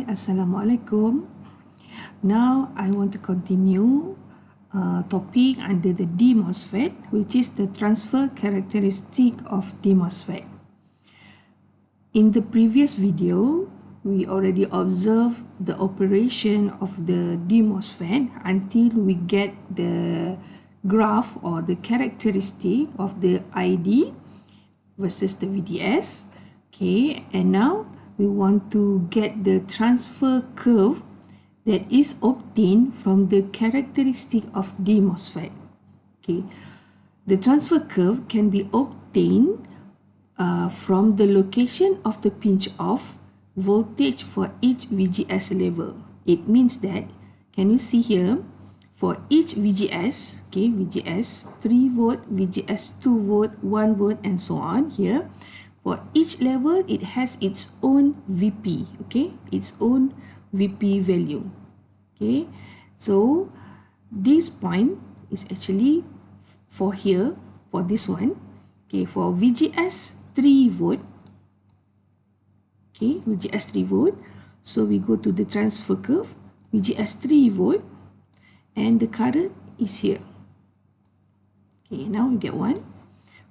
Assalamualaikum. Now I want to continue topic under the DMOSFET, which is the transfer characteristic of DMOSFET. In the previous video, we already observed the operation of the DMOSFET until we get the graph or the characteristic of the ID versus the VDS. Okay, and now we want to get the transfer curve that is obtained from the characteristic of DMOSFET. Okay, the transfer curve can be obtained from the location of the pinch-off voltage for each VGS level. It means that, can you see here, for each VGS, okay, VGS 3 volt, VGS 2 volt, 1 volt, and so on here, for each level, it has its own VP, okay, its own VP value. Okay, so this point is actually for here, for this one, okay, for VGS 3 volt, okay, VGS 3 volt, so we go to the transfer curve, VGS 3 volt, and the current is here. Okay, now we get one,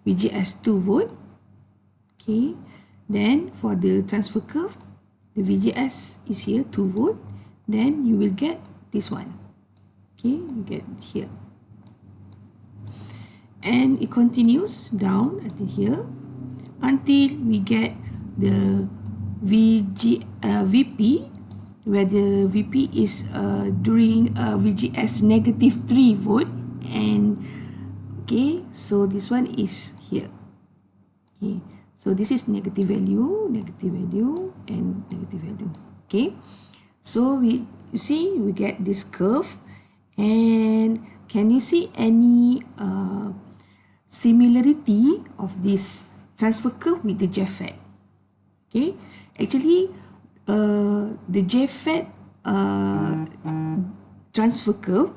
VGS 2 volt, okay, then for the transfer curve, the VGS is here, 2 volt, then you will get this one, okay, you get here, and it continues down until here, until we get the VP, where the VP is during VGS negative 3 volt, and okay, so this one is here. Okay, so this is negative value, and negative value. Okay, so you see we get this curve, and can you see any similarity of this transfer curve with the JFET? Okay, actually the JFET transfer curve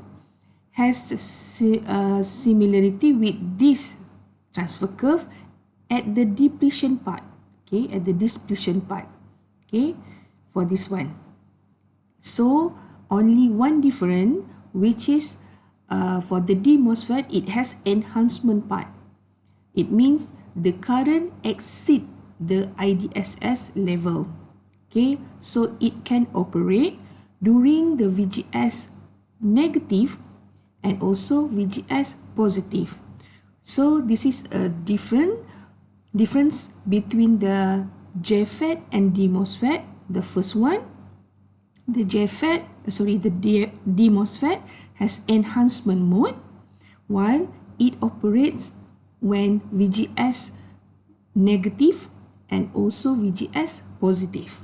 has similarity with this transfer curve at the depletion part, okay, at the depletion part, okay, for this one. So only one difference, which is for the DMOSFET, it has enhancement part. It means the current exceeds the IDSS level, okay, so it can operate during the VGS negative and also VGS positive. So this is a difference between the JFET and DMOSFET. The first one, the DMOSFET has enhancement mode, while it operates when VGS negative and also VGS positive.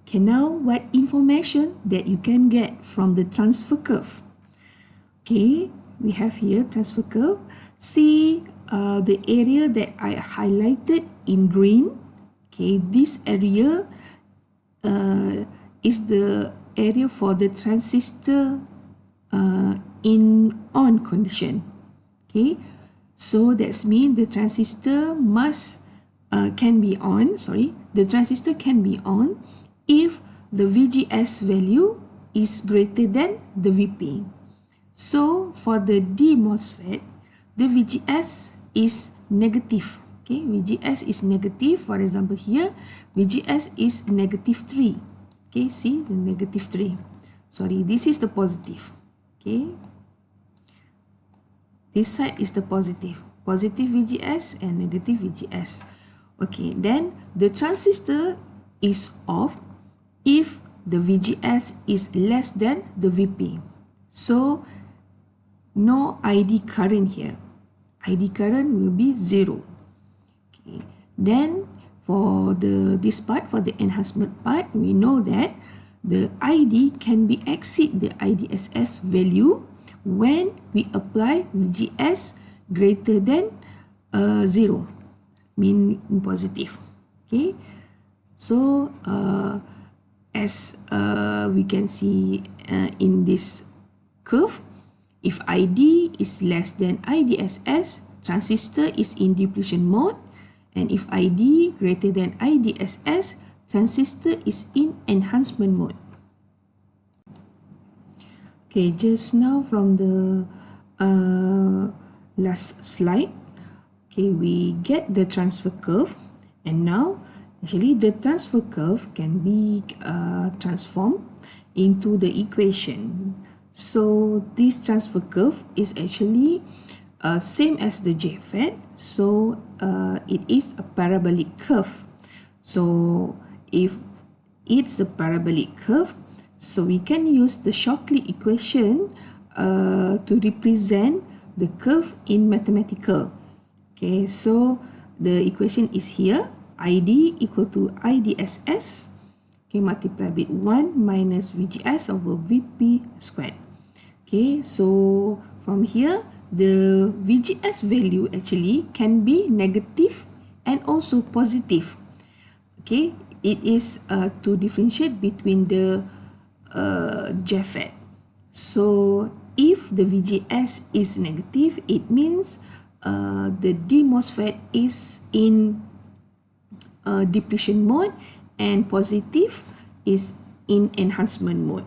Okay, now what information that you can get from the transfer curve? Okay, we have here transfer curve. See the area that I highlighted in green. Okay, this area is the area for the transistor in on condition. Okay, so that's mean the transistor can be on. The transistor can be on if the VGS value is greater than the VP. So for the DMOSFET, the VGS is negative. Okay, VGS is negative. For example, here VGS is negative 3. Okay, see the negative 3. Sorry, this is the positive. Okay, this side is the positive VGS and negative VGS. Okay, then the transistor is off if the VGS is less than the VP. So no ID current here. ID current will be 0. Okay, then for this part, for the enhancement part, we know that the ID can be exceed the IDSS value when we apply VGS greater than 0, mean positive. Okay, so as we can see in this curve, if ID is less than IDSS, transistor is in depletion mode, And if ID greater than IDSS, transistor is in enhancement mode. Okay, just now from the last slide, okay, we get the transfer curve, and now actually the transfer curve can be transformed into the equation. So this transfer curve is actually same as the JFET, so it is a parabolic curve. So if it's a parabolic curve, so we can use the Shockley equation to represent the curve in mathematical. Okay, so the equation is here, ID equal to IDSS, okay, multiplied with 1 minus VGS over VP squared. Okay, so from here, the VGS value actually can be negative and also positive. Okay, it is to differentiate between the JFET. So if the VGS is negative, it means the DMOSFET is in depletion mode, and positive is in enhancement mode.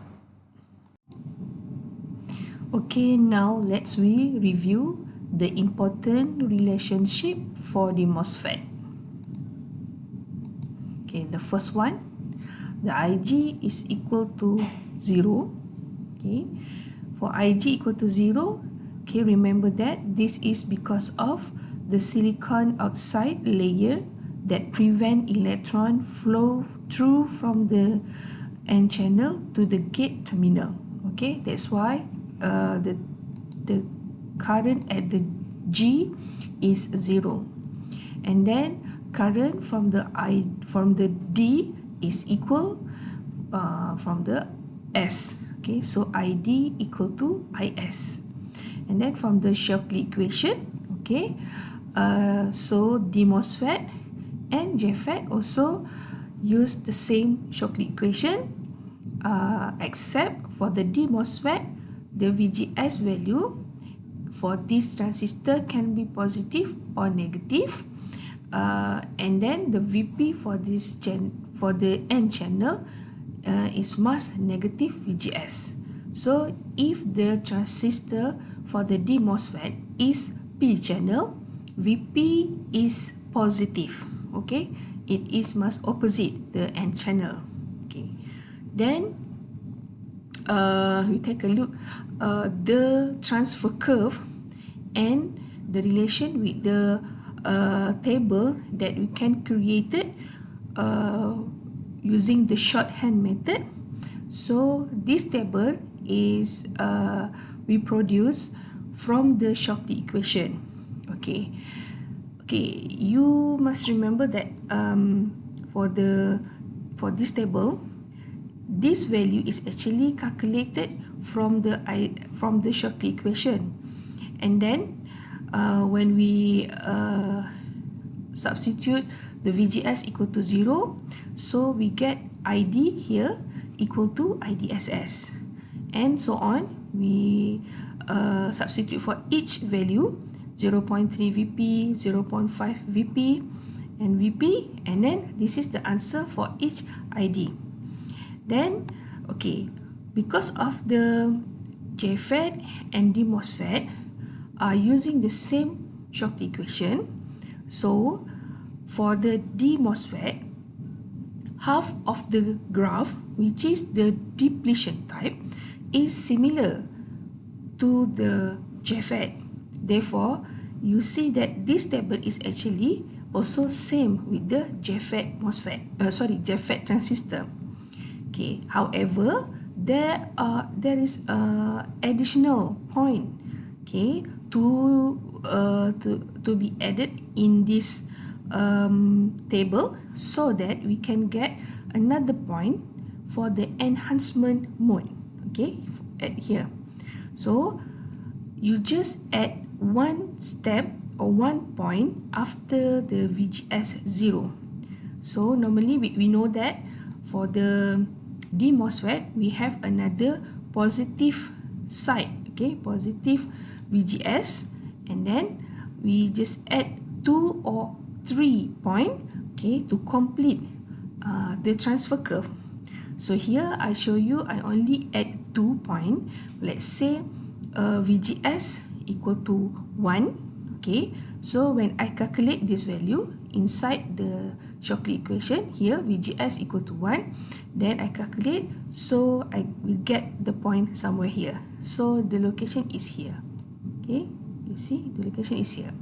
Okay, now let's review the important relationship for the MOSFET. Okay, the first one, the IG is equal to 0. Okay, for IG equal to 0, okay, remember that this is because of the silicon oxide layer that prevent electron flow through from the N channel to the gate terminal. Okay, that's why the current at the G is 0, and then current from the D is equal from the S. Okay, so ID equal to IS, and then from the Shockley equation, okay, so DMOSFET and JFET also use the same Shockley equation, except for the DMOSFET, the VGS value for this transistor can be positive or negative, and then the VP for this for the N channel is must negative VGS. So if the transistor for the DMOSFET is P channel, VP is positive. Okay, it is must opposite the N channel. Okay, then we take a look the transfer curve and the relation with the table that we can create it using the shorthand method. So this table is we produce from the Shockley equation. Okay, you must remember that for this table, this value is actually calculated from the Shockley equation, and then when we substitute the VGS equal to 0, so we get ID here equal to IDSS, and so on. We substitute for each value 0.3 VP, 0.5 VP, and VP, and then this is the answer for each ID. Then, okay, because of the JFET and DMOSFET are using the same Shockley equation, so for the DMOSFET, half of the graph, which is the depletion type, is similar to the JFET. Therefore, you see that this table is actually also same with the JFET JFET transistor. Okay, however, there is a additional point, okay, to be added in this table, so that we can get another point for the enhancement mode. Okay, at here. So you just add one step or one point after the VGS 0. So normally we know that for the DMOSFET we have another positive side, okay, positive VGS, and then we just add 2 or 3 point, okay, to complete the transfer curve. So here I show you I only add 2 point. Let's say VGS equal to 1. Okay, so when I calculate this value inside the Shockley equation, here VGS equal to 1, then I calculate, so I will get the point somewhere here. So the location is here. Okay, you see the location is here.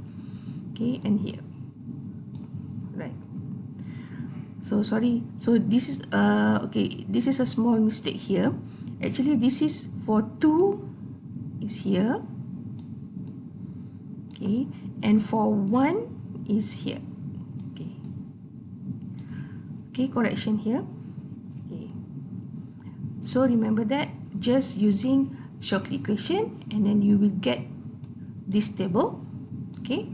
Okay, and here. Right. So sorry, so this is okay, this is a small mistake here. Actually this is for 2 is here, okay, and for 1 is here. Okay, okay, correction here. Okay, so remember that just using Shockley equation, and then you will get this table. Okay,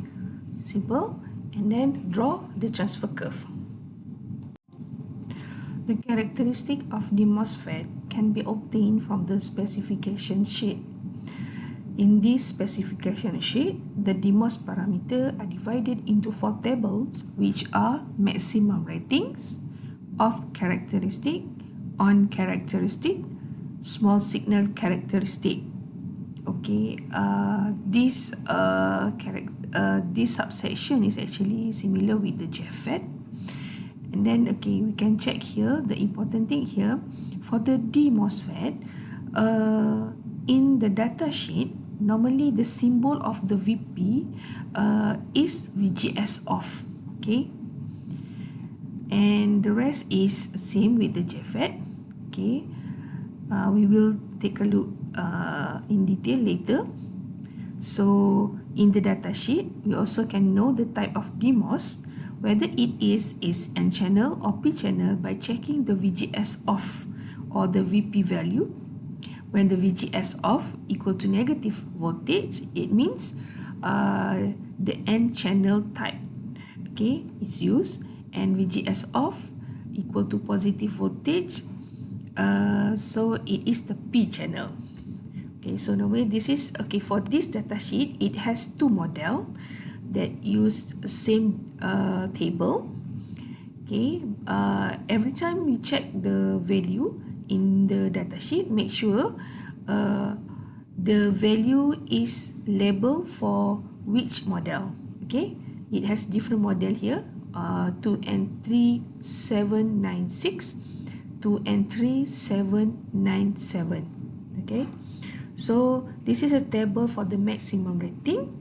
simple, and then draw the transfer curve. The characteristic of the MOSFET can be obtained from the specification sheet. In this specification sheet, the DMOS parameter are divided into 4 tables, which are maximum ratings, off characteristic, on characteristic, small signal characteristic. Okay, this subsection is actually similar with the JFET. And then, okay, we can check here, the important thing here, for the DMOSFET, in the data sheet, normally the symbol of the VP is VGS off, okay? And the rest is same with the JFET, okay? We will take a look in detail later. So, in the data sheet, we also can know the type of DMOS, whether it is N channel or P channel by checking the VGS off or the VP value. When the VGS off equal to negative voltage, it means the N channel type, okay, is used, and VGS off equal to positive voltage, so it is the P channel. Okay, so normally this is, okay, for this data sheet, it has 2 model that used same table. Okay, every time we check the value in the data sheet, make sure the value is labeled for which model. Okay, it has different model here, 2N3796, 2N3797. Okay, so this is a table for the maximum rating.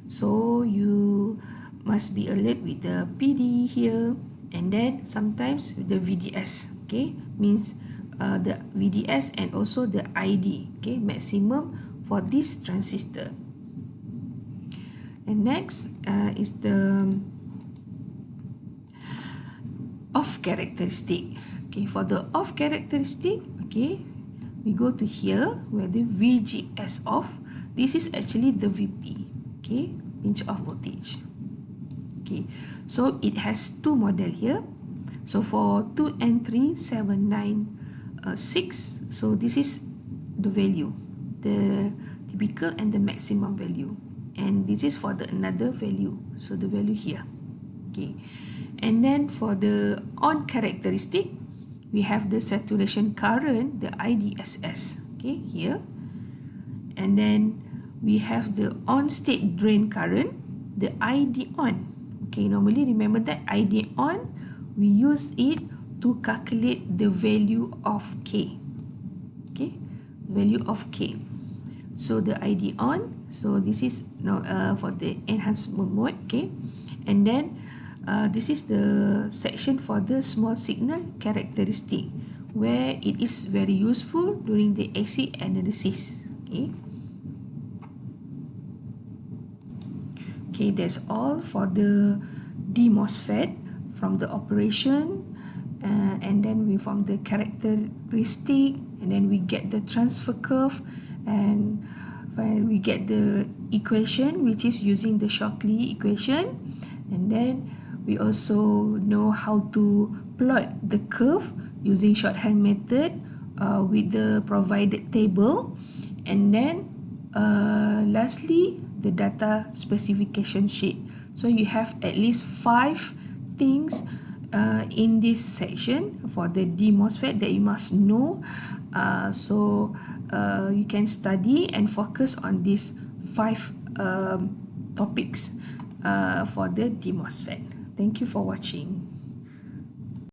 So you must be alert with the PD here, and then sometimes the VDS, okay, means the VDS and also the ID, okay, maximum for this transistor. And next is the off characteristic. Okay, for the off characteristic, okay, we go to here where the VGS off. This is actually the VP. Okay, pinch off voltage. Okay, so it has 2 model here. So for 2N3796, so this is the value, the typical and the maximum value, and this is for the another value, so the value here. Okay, and then for the on characteristic, we have the saturation current, the IDSS, okay, here, and then we have the on state drain current, the ID on. Okay, normally remember that ID on, we use it to calculate the value of K. Okay, value of K. So the ID on, so this is for the enhancement mode. Okay, and then this is the section for the small signal characteristic, where it is very useful during the AC analysis. Okay. Okay, that's all for the DMOSFET from the operation, and then we from the characteristic, and then we get the transfer curve, and we get the equation, which is using the Shockley equation, and then we also know how to plot the curve using shorthand method with the provided table, and then lastly the data specification sheet. So you have at least 5 things in this section for the DMOSFET that you must know. So you can study and focus on these 5 topics for the DMOSFET. Thank you for watching.